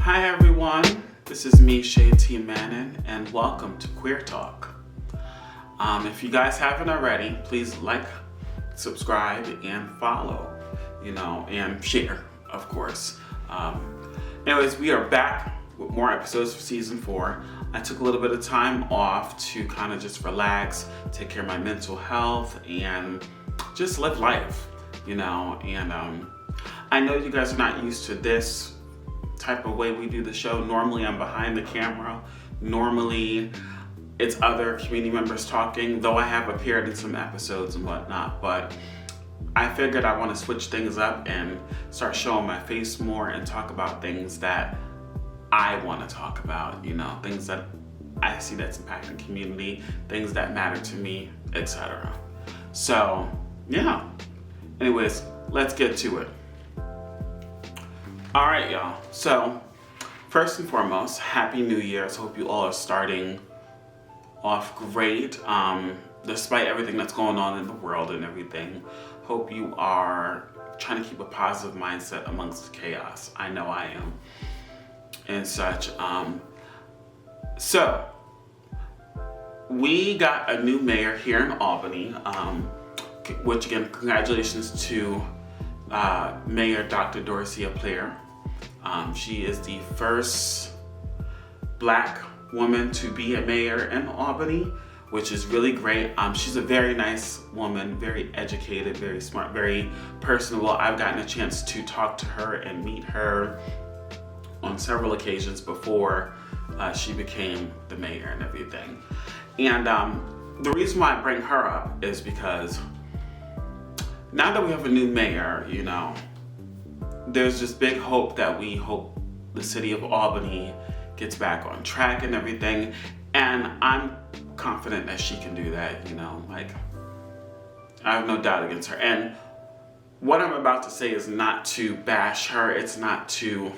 Hi everyone, this is me, Shay T. Mannon, and welcome to Queer Talk. If you guys haven't already, please like, subscribe, and follow, and share, of course. Anyways, we are back with more episodes for season 4. I took a little bit of time off to kind of just relax, take care of my mental health, and just live life, and I know you guys are not used to this type of way we do the show. Normally I'm behind the camera. Normally it's other community members talking, though I have appeared in some episodes and whatnot, but I figured I want to switch things up and start showing my face more and talk about things that I want to talk about, things that I see that's impacting community, things that matter to me, etc. So, yeah. Anyways, let's get to it. All right, y'all. So, first and foremost, Happy New Year's. Hope you all are starting off great, despite everything that's going on in the world and everything. Hope you are trying to keep a positive mindset amongst the chaos. I know I am, and such. So, we got a new mayor here in Albany, which again, congratulations to Mayor Dr. Dorothea Player. She is the first Black woman to be a mayor in Albany, which is really great. She's a very nice woman, very educated, very smart, very personable. I've gotten a chance to talk to her and meet her on several occasions before she became the mayor and everything. And the reason why I bring her up is because now that we have a new mayor, there's this big hope that we hope the City of Albany gets back on track and everything. And I'm confident that she can do that, I have no doubt against her. And what I'm about to say is not to bash her. It's not to,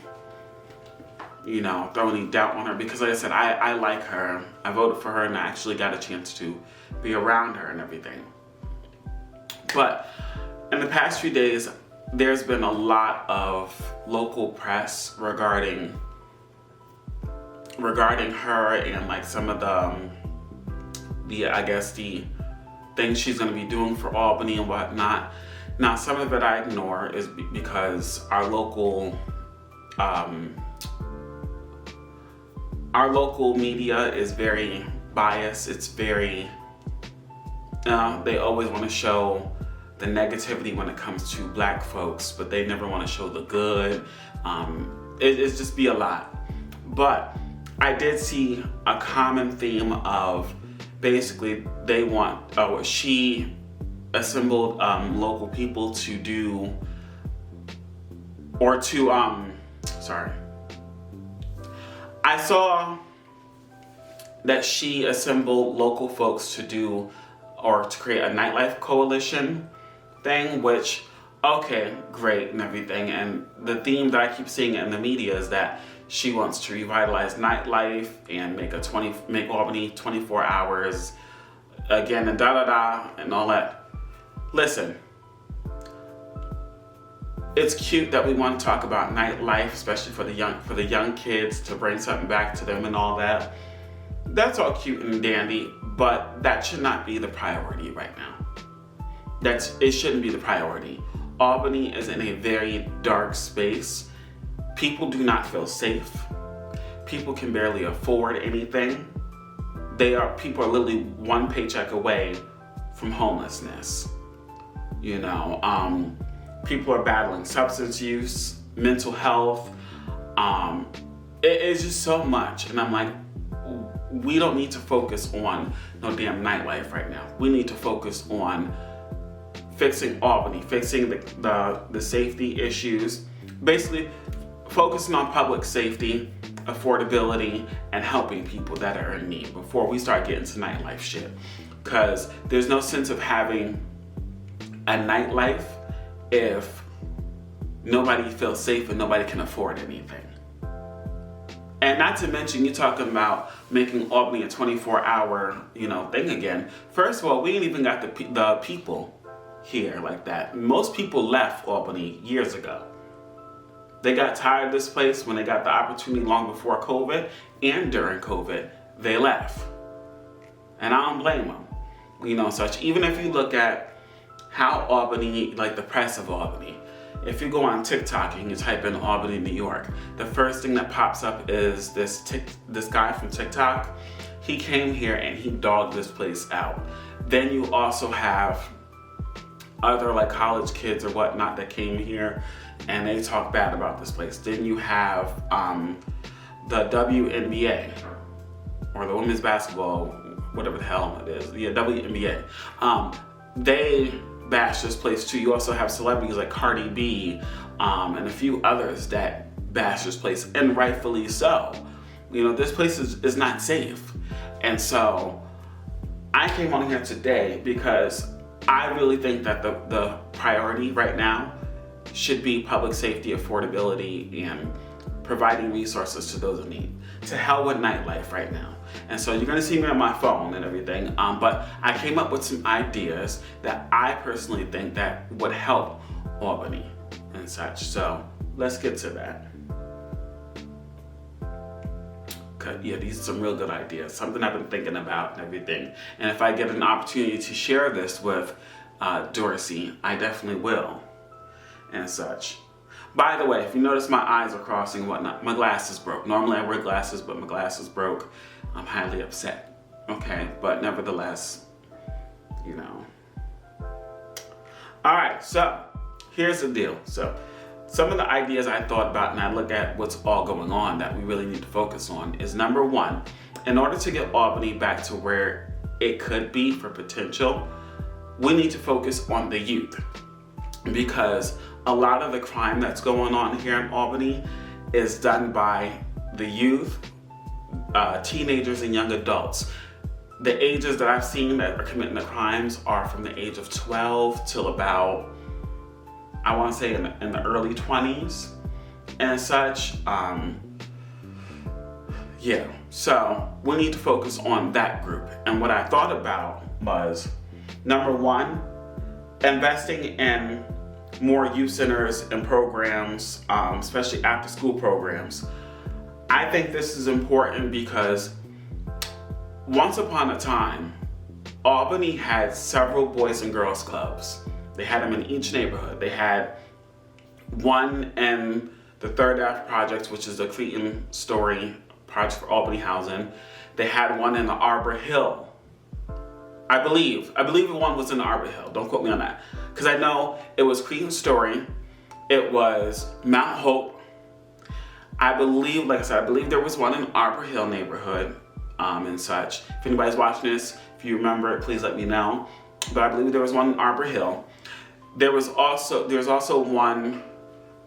throw any doubt on her, because like I said, I like her. I voted for her and I actually got a chance to be around her and everything. But in the past few days, there's been a lot of local press regarding her and some of the things she's going to be doing for Albany and whatnot. Now, some of it I ignore is because our local media is very biased. It's very they always want to show the negativity when it comes to Black folks, but they never want to show the good. It's just be a lot. But I did see a common theme of basically they want, she assembled local people to do, or to, I saw that she assembled local folks to do, or to create a nightlife coalition thing, which, okay, great and everything. And the theme that I keep seeing in the media is that she wants to revitalize nightlife and make Albany 24 hours again, and and all that. Listen, it's cute that we want to talk about nightlife, especially for the young kids, to bring something back to them and all that. That's all cute and dandy, but that should not be the priority right now. It shouldn't be the priority. Albany is in a very dark space. People do not feel safe. People can barely afford anything. People are literally one paycheck away from homelessness. People are battling substance use, mental health. It's just so much. And I'm like, we don't need to focus on no damn nightlife right now. We need to focus on fixing Albany, fixing the safety issues, basically focusing on public safety, affordability, and helping people that are in need before we start getting to nightlife shit. Because there's no sense of having a nightlife if nobody feels safe and nobody can afford anything. And not to mention, you're talking about making Albany a 24-hour, thing again. First of all, we ain't even got the people here like that. Most people left Albany years ago. They got tired of this place when they got the opportunity long before COVID, and during COVID, they left. And I don't blame them. You know, such, even if you look at how Albany, like the press of Albany, if you go on TikTok and you type in Albany, New York, the first thing that pops up is this guy from TikTok. He came here and he dogged this place out. Then you also have other like college kids or whatnot that came here and they talk bad about this place. Then you have the WNBA, or the women's basketball, whatever the hell it is, yeah, WNBA. They bash this place too. You also have celebrities like Cardi B and a few others that bash this place, and rightfully so. You know, this place is not safe. And so I came on here today because I really think that the priority right now should be public safety, affordability, and providing resources to those in need. To hell with nightlife right now. And so you're gonna see me on my phone and everything, but I came up with some ideas that I personally think that would help Albany and such. So let's get to that. Yeah, these are some real good ideas, something I've been thinking about and everything. And if I get an opportunity to share this with Dorsey, I definitely will and such. By the way, if you notice my eyes are crossing and whatnot, my glasses broke. Normally I wear glasses, but my glasses broke. I'm highly upset, okay? But nevertheless, you know. All right, so here's the deal. So some of the ideas I thought about and I look at what's all going on that we really need to focus on is, number one, in order to get Albany back to where it could be for potential, we need to focus on the youth, because a lot of the crime that's going on here in Albany is done by the youth, teenagers and young adults. The ages that I've seen that are committing the crimes are from the age of 12 till about, I want to say in the early 20s and such. Yeah, so we need to focus on that group. And what I thought about was, number one, investing in more youth centers and programs, especially after school programs. I think this is important because once upon a time, Albany had several boys and girls clubs. They had them in each neighborhood. They had one in the Third Ave Project, which is the Cleveland Story Project for Albany Housing. They had one in the Arbor Hill. I believe the one was in the Arbor Hill. Don't quote me on that. Because I know it was Cleveland Story, it was Mount Hope. I believe, like I said, I believe there was one in Arbor Hill neighborhood and such. If anybody's watching this, if you remember it, please let me know. But I believe there was one in Arbor Hill. There's also one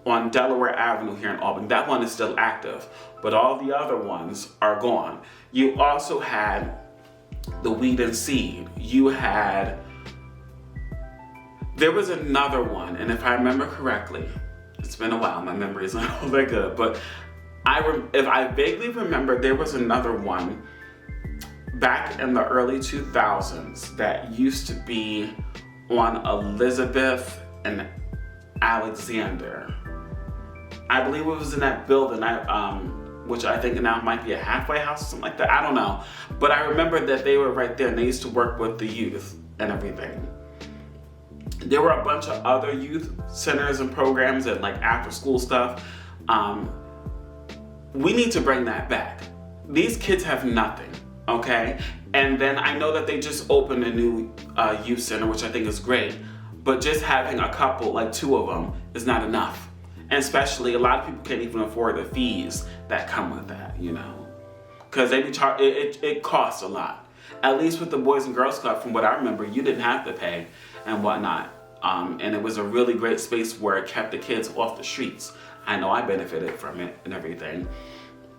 on Delaware Avenue here in Albany. That one is still active, but all the other ones are gone. You also had the Weed and Seed. There was another one, and if I remember correctly, it's been a while, my memory is not all that good, but if I vaguely remember, there was another one back in the early 2000s that used to be on Elizabeth and Alexander. I believe it was in that building, which I think now might be a halfway house or something like that. I don't know. But I remember that they were right there and they used to work with the youth and everything. There were a bunch of other youth centers and programs and like after school stuff. We need to bring that back. These kids have nothing, okay? And then I know that they just opened a new youth center, which I think is great. But just having a couple, like 2 of them, is not enough. And especially a lot of people can't even afford the fees that come with that, you know? Because it costs a lot. At least with the Boys and Girls Club, from what I remember, you didn't have to pay and whatnot. And it was a really great space where it kept the kids off the streets. I know I benefited from it and everything.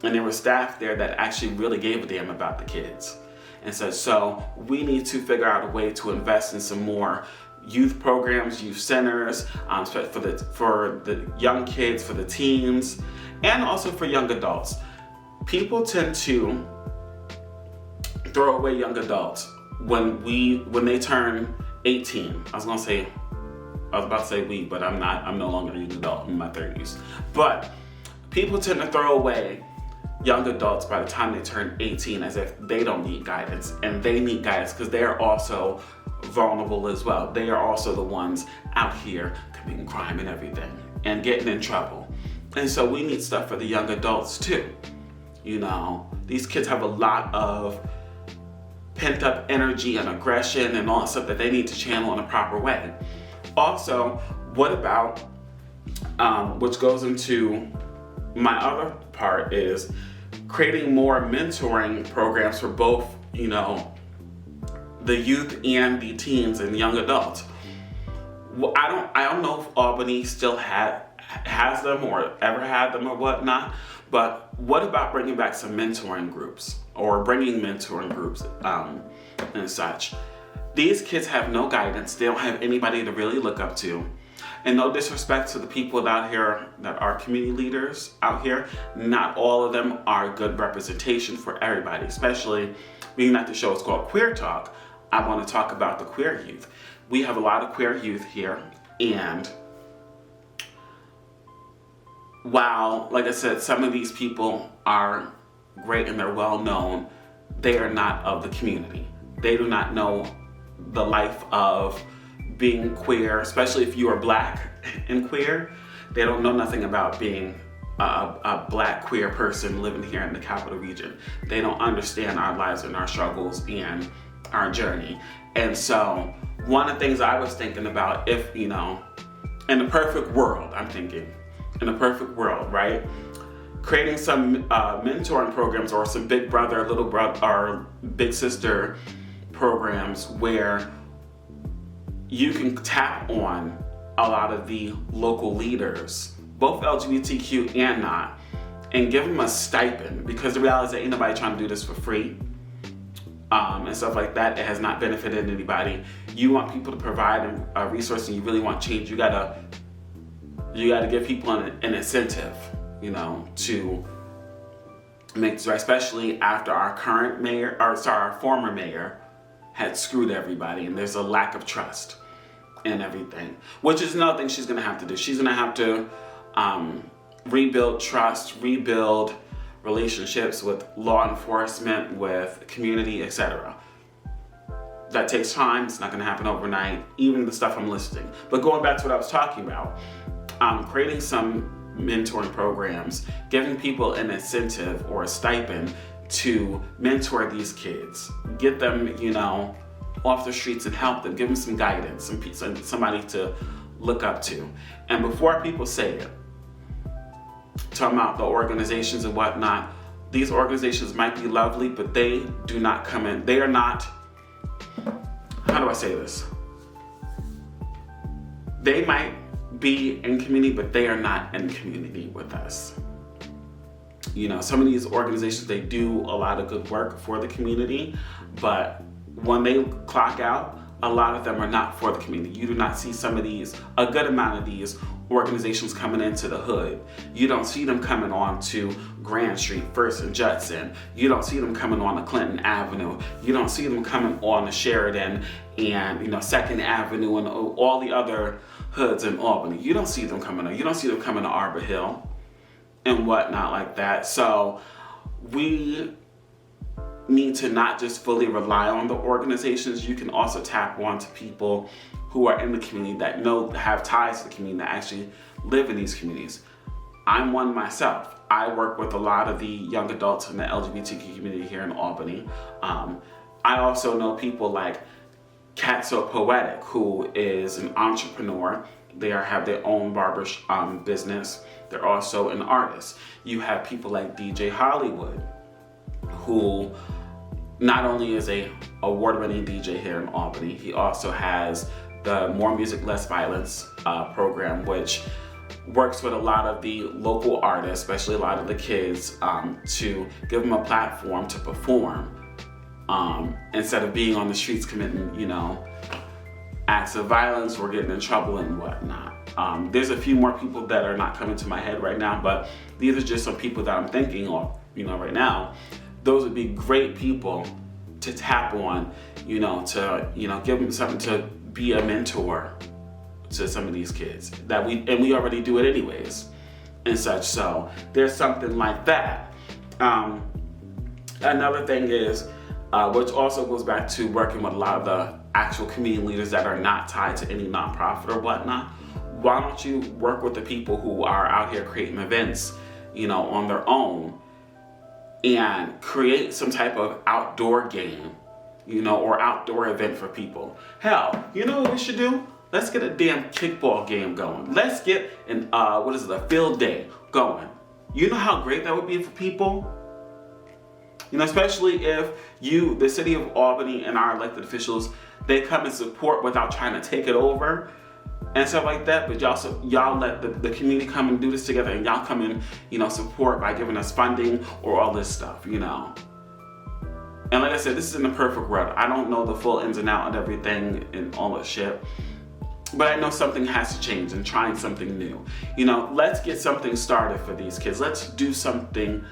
And there were staff there that actually really gave a damn about the kids. And so we need to figure out a way to invest in some more youth programs, youth centers, for the young kids, for the teens, and also for young adults. People tend to throw away young adults when they turn 18. I was gonna say I was about to say we, but I'm not. I'm no longer a young adult. I'm in my 30s. But people tend to throw away young adults by the time they turn 18 as if they don't need guidance, and they need guidance because they are also vulnerable as well. They are also the ones out here committing crime and everything and getting in trouble. And so we need stuff for the young adults too. You know, these kids have a lot of pent up energy and aggression and all that stuff that they need to channel in a proper way. Also, what about, which goes into my other part, is creating more mentoring programs for both, you know, the youth and the teens and young adults. Well, I don't know if Albany still has them or ever had them or whatnot, but what about bringing back some mentoring groups or bringing mentoring groups and such? These kids have no guidance. They don't have anybody to really look up to. And no disrespect to the people out here that are community leaders out here, not all of them are good representation for everybody, especially being that the show is called Queer Talk. I want to talk about the queer youth. We have a lot of queer youth here, and while, like I said, some of these people are great and they're well known, they are not of the community. They do not know the life of being queer, especially if you are Black and queer. They don't know nothing about being a Black queer person living here in the capital region. They don't understand our lives and our struggles and our journey. And so one of the things I was thinking about, if, you know, in the perfect world, I'm thinking, in a perfect world, right? Creating some mentoring programs or some big brother, little brother, or big sister programs where you can tap on a lot of the local leaders, both LGBTQ and not, and give them a stipend, because the reality is that ain't nobody trying to do this for free and stuff like that. It has not benefited anybody. You want people to provide a resource and you really want change, you gotta give people an incentive, you know, to make this right, especially after our former mayor had screwed everybody and there's a lack of trust and everything, which is another thing she's gonna have to do. She's gonna have to rebuild trust, rebuild relationships with law enforcement, with community, etc. That takes time. It's not gonna happen overnight, even the stuff I'm listing. But going back to what I was talking about, creating some mentoring programs, giving people an incentive or a stipend to mentor these kids, get them, you know, off the streets and help them, give them some guidance, somebody to look up to. And before people say it, talking about the organizations and whatnot, these organizations might be lovely, but they do not come in. They are not, how do I say this? They might be in community, but they are not in community with us. You know, some of these organizations, they do a lot of good work for the community, but when they clock out, a lot of them are not for the community. You do not see some of these, a good amount of these organizations coming into the hood. You don't see them coming on to Grand Street, First and Judson. You don't see them coming on to Clinton Avenue. You don't see them coming on to Sheridan and, you know, Second Avenue and all the other hoods in Albany. You don't see them coming on. You don't see them coming to Arbor Hill and whatnot like that. So we need to not just fully rely on the organizations. You can also tap on to people who are in the community that have ties to the community, that actually live in these communities. I'm one myself. I work with a lot of the young adults in the LGBTQ community here in Albany. I also know people like Cat So Poetic, who is an entrepreneur. They have their own barber business. They're also an artist. You have people like DJ Hollywood, who not only is a award-winning DJ here in Albany, he also has the More Music, Less Violence program, which works with a lot of the local artists, especially a lot of the kids, to give them a platform to perform instead of being on the streets committing, you know, acts of violence or getting in trouble and whatnot. There's a few more people that are not coming to my head right now, but these are just some people that I'm thinking of, you know, right now. Those would be great people to tap on, you know, to, you know, give them something to be a mentor to some of these kids that we already do it anyways and such. So there's something like that. Another thing is, which also goes back to working with a lot of the actual community leaders that are not tied to any nonprofit or whatnot. Why don't you work with the people who are out here creating events, on their own, and create some type of outdoor game, or outdoor event for people. Hell, you know what we should do? Let's get a damn kickball game going. Let's get a field day going. You know how great that would be for people? Especially if the City of Albany and our elected officials, they come and support without trying to take it over and stuff like that. But y'all let the community come and do this together, and y'all come and, support by giving us funding or all this stuff, And like I said, this isn't a perfect world. I don't know the full ins and outs and everything and all that shit. But I know something has to change, and trying something new. Let's get something started for these kids. Let's do something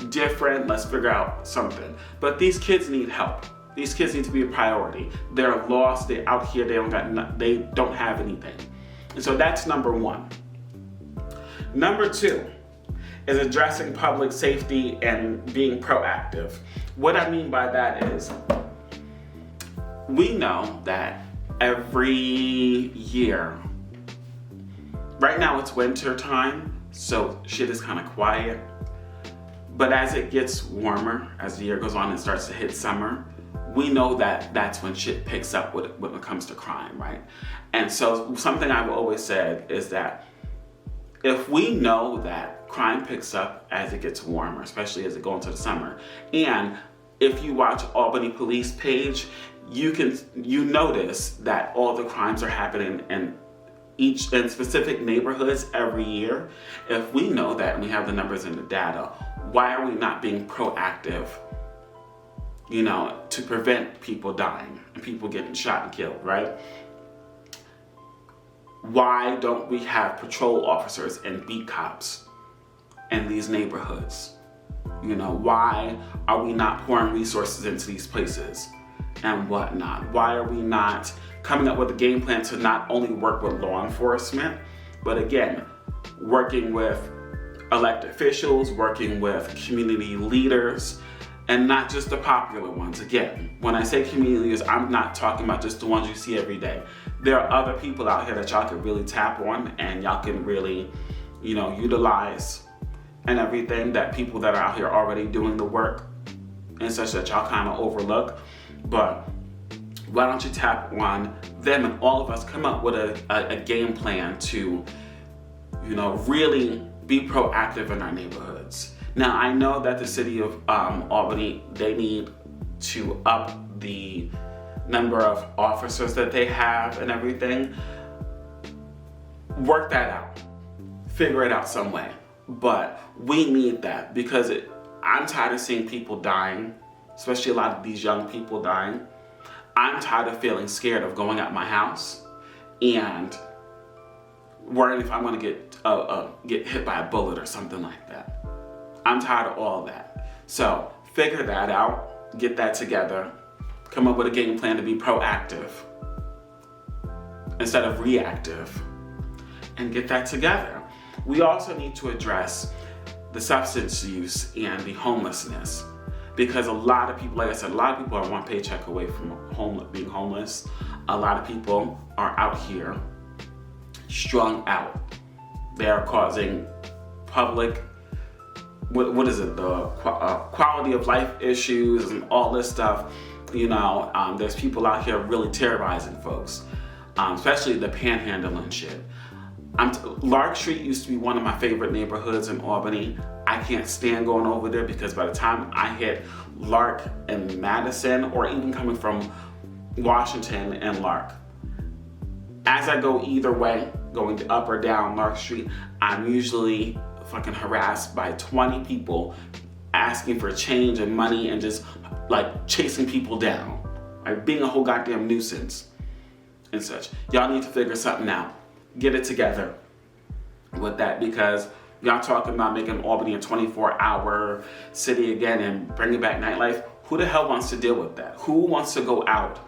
different. Let's figure out something. But these kids need help. These kids need to be a priority. They're lost. They're out here. They don't have anything. And so that's number one. Number two is addressing public safety and being proactive. What I mean by that is, we know that every year, right now it's winter time, so shit is kind of quiet. But as it gets warmer, as the year goes on and starts to hit summer, we know that that's when shit picks up when it comes to crime, right? And so something I've always said is that if we know that crime picks up as it gets warmer, especially as it goes into the summer, and if you watch Albany Police page, you notice that all the crimes are happening in specific neighborhoods every year. If we know that and we have the numbers and the data, why are we not being proactive, to prevent people dying and people getting shot and killed, right? Why don't we have patrol officers and beat cops in these neighborhoods? Why are we not pouring resources into these places and whatnot? Why are we not coming up with a game plan to not only work with law enforcement, but again, working with elected officials, working with community leaders, and not just the popular ones. Again, when I say community leaders, I'm not talking about just the ones you see every day. There are other people out here that y'all can really tap on, and y'all can really, utilize and everything, that people that are out here already doing the work and such that y'all kind of overlook. But why don't you tap on them, and all of us come up with a game plan to, really be proactive in our neighborhoods. Now, I know that the City of Albany, they need to up the number of officers that they have and everything. Work that out. Figure it out some way. But we need that, because I'm tired of seeing people dying, especially a lot of these young people dying. I'm tired of feeling scared of going out my house and worrying if I'm going to get hit by a bullet or something like that. I'm tired of all that. So figure that out, get that together, come up with a game plan to be proactive instead of reactive, and get that together. We also need to address the substance use and the homelessness, because a lot of people, like I said, a lot of people are one paycheck away from being homeless. A lot of people are out here strung out. They are causing public, the quality of life issues and all this stuff. There's people out here really terrorizing folks, especially the panhandling shit. Lark Street used to be one of my favorite neighborhoods in Albany. I can't stand going over there, because by the time I hit Lark and Madison, or even coming from Washington and Lark, as I go either way, going up or down Lark Street, I'm usually fucking harassed by 20 people asking for change and money and just like chasing people down, like being a whole goddamn nuisance and such. Y'all need to figure something out. Get it together with that, because y'all talking about making Albany a 24-hour city again and bringing back nightlife. Who the hell wants to deal with that? Who wants to go out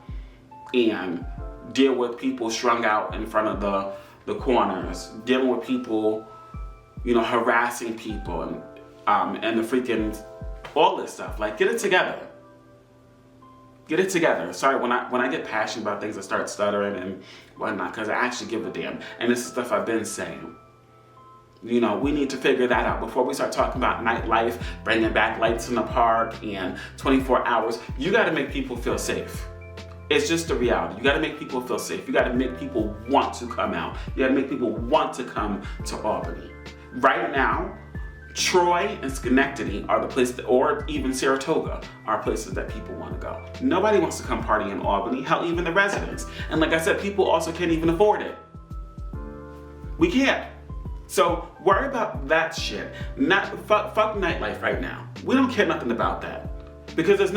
and deal with people strung out in front of the corners, dealing with people, harassing people and the freaking, all this stuff. Like, get it together. Get it together. Sorry, when I get passionate about things, I start stuttering and whatnot, because I actually give a damn. And this is stuff I've been saying. We need to figure that out before we start talking about nightlife, bringing back lights in the park and 24 hours. You got to make people feel safe. It's just the reality. You got to make people feel safe. You got to make people want to come out. You got to make people want to come to Albany. Right now, Troy and Schenectady are the places, or even Saratoga, are places that people want to go. Nobody wants to come party in Albany, hell, even the residents. And like I said, people also can't even afford it. We can't. So worry about that shit. Fuck nightlife right now. We don't care nothing about that. Because there's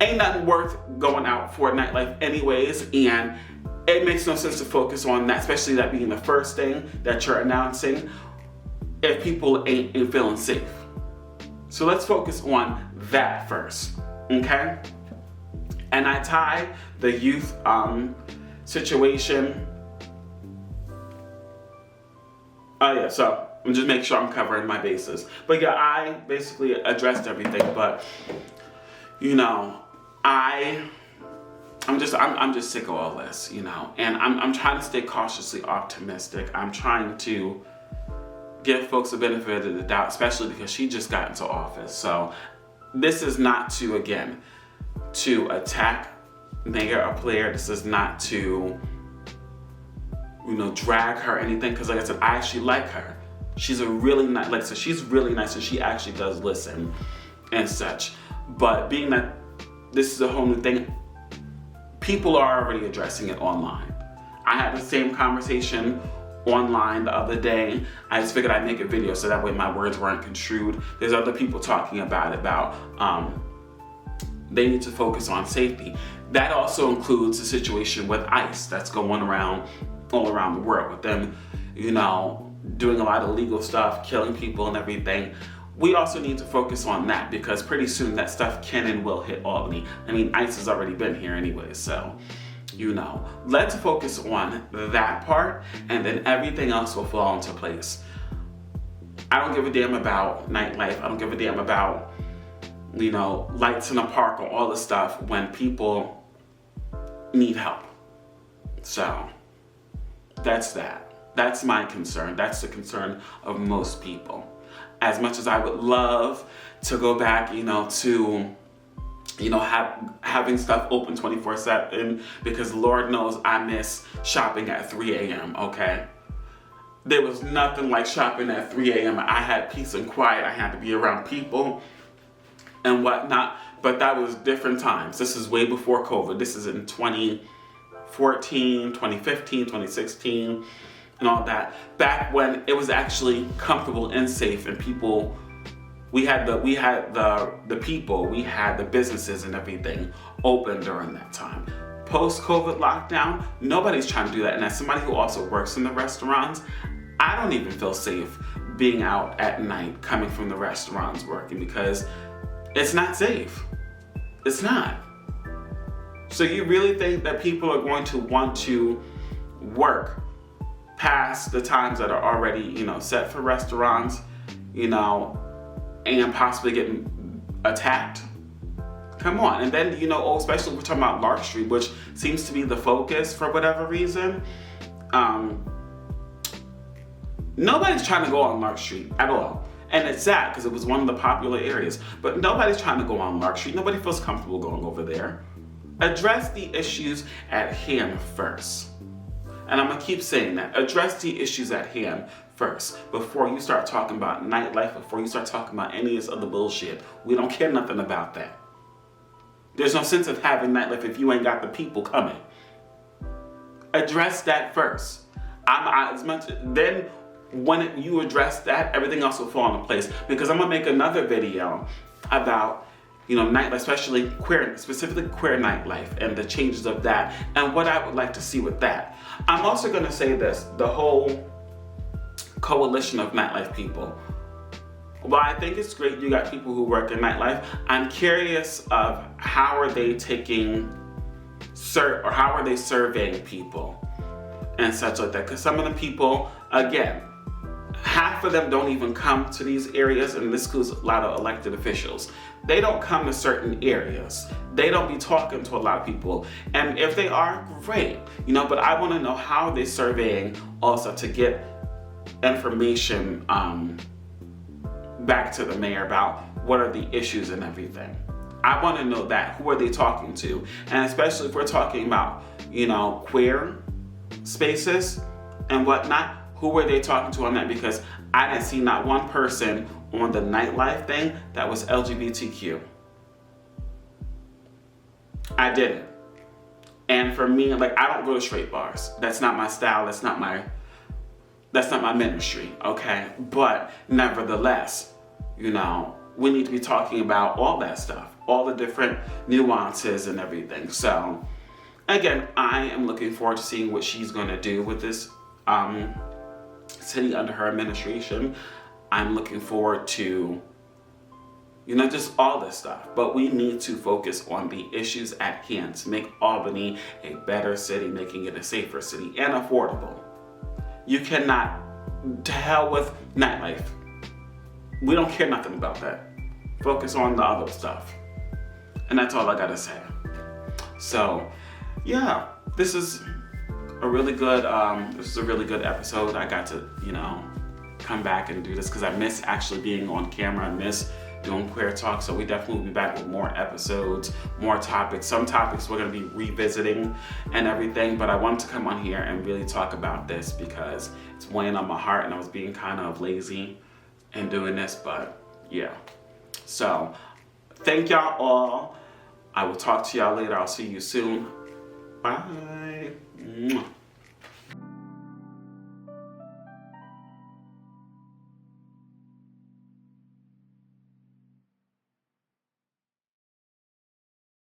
ain't nothing worth going out for nightlife anyways, and it makes no sense to focus on that, especially that being the first thing that you're announcing, if people ain't feeling safe. So let's focus on that first, okay? And I tie the youth situation. Oh yeah, so I'm just making sure I'm covering my bases. But yeah, I basically addressed everything, but I'm just sick of all this, and I'm trying to stay cautiously optimistic. I'm trying to give folks a benefit of the doubt, especially because she just got into office. So this is not to attack Mayor or Player. This is not to, drag her or anything, because like I said, I actually like her. She's a really nice, like I said, she's really nice, and she actually does listen and such. But being that this is a whole new thing, people are already addressing it online. I had the same conversation online the other day. I just figured I'd make a video so that way my words weren't construed. There's other people talking about they need to focus on safety. That also includes the situation with ICE that's going around all around the world, with them, doing a lot of illegal stuff, killing people and everything. We also need to focus on that, because pretty soon that stuff can and will hit Albany. I mean, ICE has already been here anyway, so let's focus on that part, and then everything else will fall into place. I don't give a damn about nightlife. I don't give a damn about, lights in the park or all this stuff when people need help. So that's that. That's my concern. That's the concern of most people. As much as I would love to go back, to having stuff open 24/7, because Lord knows I miss shopping at 3 a.m., okay? There was nothing like shopping at 3 a.m. I had peace and quiet. I had to be around people and whatnot, but that was different times. This is way before COVID. This is in 2014, 2015, 2016, and all that. Back when it was actually comfortable and safe, and people, we had the people, we had the businesses and everything open during that time. Post-COVID lockdown, nobody's trying to do that. And as somebody who also works in the restaurants, I don't even feel safe being out at night, coming from the restaurants working, because it's not safe. It's not. So you really think that people are going to want to work past the times that are already, set for restaurants, and possibly getting attacked? Come on. And then, especially we're talking about Lark Street, which seems to be the focus for whatever reason. Nobody's trying to go on Lark Street at all. And it's sad, because it was one of the popular areas. But nobody's trying to go on Lark Street. Nobody feels comfortable going over there. Address the issues at hand first. And I'm going to keep saying that. Address the issues at hand first before you start talking about nightlife, before you start talking about any of this other bullshit. We don't care nothing about that. There's no sense of having nightlife if you ain't got the people coming. Address that first. Then when you address that, everything else will fall into place. Because I'm going to make another video about nightlife, specifically queer nightlife, and the changes of that, and what I would like to see with that. I'm also going to say this, the whole coalition of nightlife people. While I think it's great you got people who work in nightlife, I'm curious of how are they taking or how are they surveying people and such like that? Because some of the people, again, half of them don't even come to these areas, and this includes a lot of elected officials. They don't come to certain areas. They don't be talking to a lot of people. And if they are, great, but I want to know how they're surveying also to get information back to the mayor about what are the issues and everything. I want to know that. Who are they talking to? And especially if we're talking about, queer spaces and whatnot, who were they talking to on that? Because I didn't see not one person on the nightlife thing that was LGBTQ. I didn't. And for me, I don't go to straight bars. That's not my style. That's not my ministry, okay? But nevertheless, we need to be talking about all that stuff, all the different nuances and everything. So, again, I am looking forward to seeing what she's going to do with this city under her administration. I'm looking forward to, just all this stuff. But we need to focus on the issues at hand to make Albany a better city, making it a safer city and affordable. You cannot, to hell with nightlife. We don't care nothing about that. Focus on the other stuff. And that's all I gotta say. So, yeah, this is a really good episode. I got to, come back and do this because I miss actually being on camera. I miss doing Queer Talk. So we definitely will be back with more episodes, more topics. Some topics we're gonna be revisiting and everything, but I wanted to come on here and really talk about this because it's weighing on my heart and I was being kind of lazy in doing this, but yeah. So thank y'all all. I will talk to y'all later. I'll see you soon. Bye.